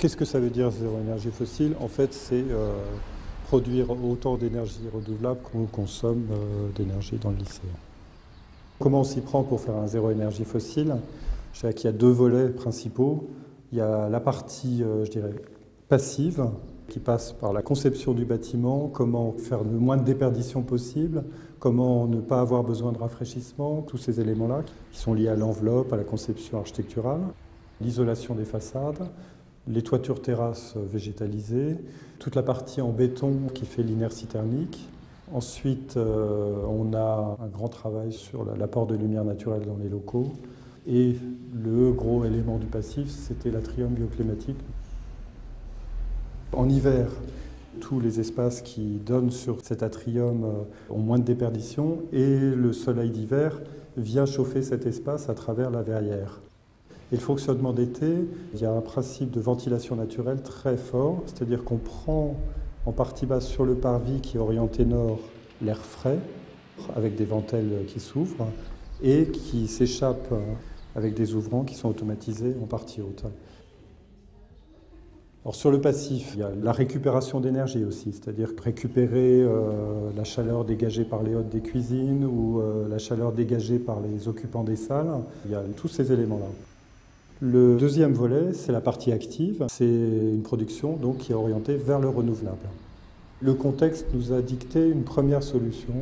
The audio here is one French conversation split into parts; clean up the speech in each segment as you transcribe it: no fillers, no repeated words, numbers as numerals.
Qu'est-ce que ça veut dire zéro énergie fossile? En fait, c'est produire autant d'énergie renouvelable qu'on consomme d'énergie dans le lycée. Comment on s'y prend pour faire un zéro énergie fossile? Je dirais qu'il y a deux volets principaux. Il y a la partie, je dirais, passive, qui passe par la conception du bâtiment, comment faire le moins de déperdition possible, comment ne pas avoir besoin de rafraîchissement, tous ces éléments-là qui sont liés à l'enveloppe, à la conception architecturale, l'isolation des façades, les toitures terrasses végétalisées, toute la partie en béton qui fait l'inertie thermique. Ensuite, on a un grand travail sur l'apport de lumière naturelle dans les locaux. Et le gros élément du passif, c'était l'atrium bioclimatique. En hiver, tous les espaces qui donnent sur cet atrium ont moins de déperdition et le soleil d'hiver vient chauffer cet espace à travers la verrière. Et le fonctionnement d'été, il y a un principe de ventilation naturelle très fort, c'est-à-dire qu'on prend en partie basse sur le parvis qui est orienté nord l'air frais, avec des ventelles qui s'ouvrent, et qui s'échappe avec des ouvrants qui sont automatisés en partie haute. Alors sur le passif, il y a la récupération d'énergie aussi, c'est-à-dire récupérer la chaleur dégagée par les hôtes des cuisines ou la chaleur dégagée par les occupants des salles. Il y a tous ces éléments-là. Le deuxième volet, c'est la partie active. C'est une production donc, qui est orientée vers le renouvelable. Le contexte nous a dicté une première solution.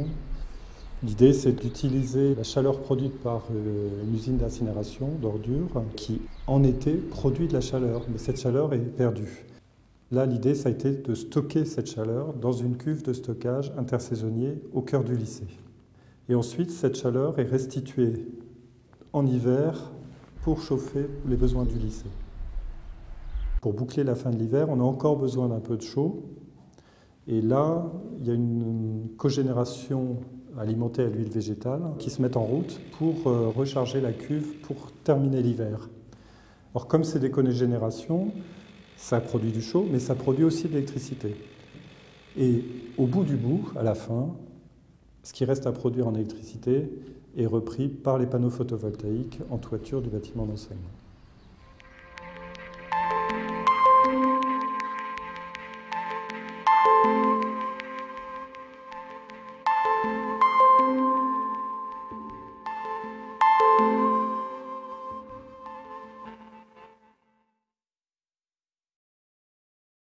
L'idée, c'est d'utiliser la chaleur produite par une usine d'incinération d'ordures qui, en été, produit de la chaleur, mais cette chaleur est perdue. Là, l'idée, ça a été de stocker cette chaleur dans une cuve de stockage intersaisonnier au cœur du lycée. Et ensuite, cette chaleur est restituée en hiver pour chauffer les besoins du lycée. Pour boucler la fin de l'hiver, on a encore besoin d'un peu de chaud. Et là, il y a une cogénération alimentée à l'huile végétale qui se met en route pour recharger la cuve pour terminer l'hiver. Alors comme c'est des cogénérations, ça produit du chaud, mais ça produit aussi de l'électricité. Et au bout du bout, à la fin, ce qui reste à produire en électricité est repris par les panneaux photovoltaïques en toiture du bâtiment d'enseignement.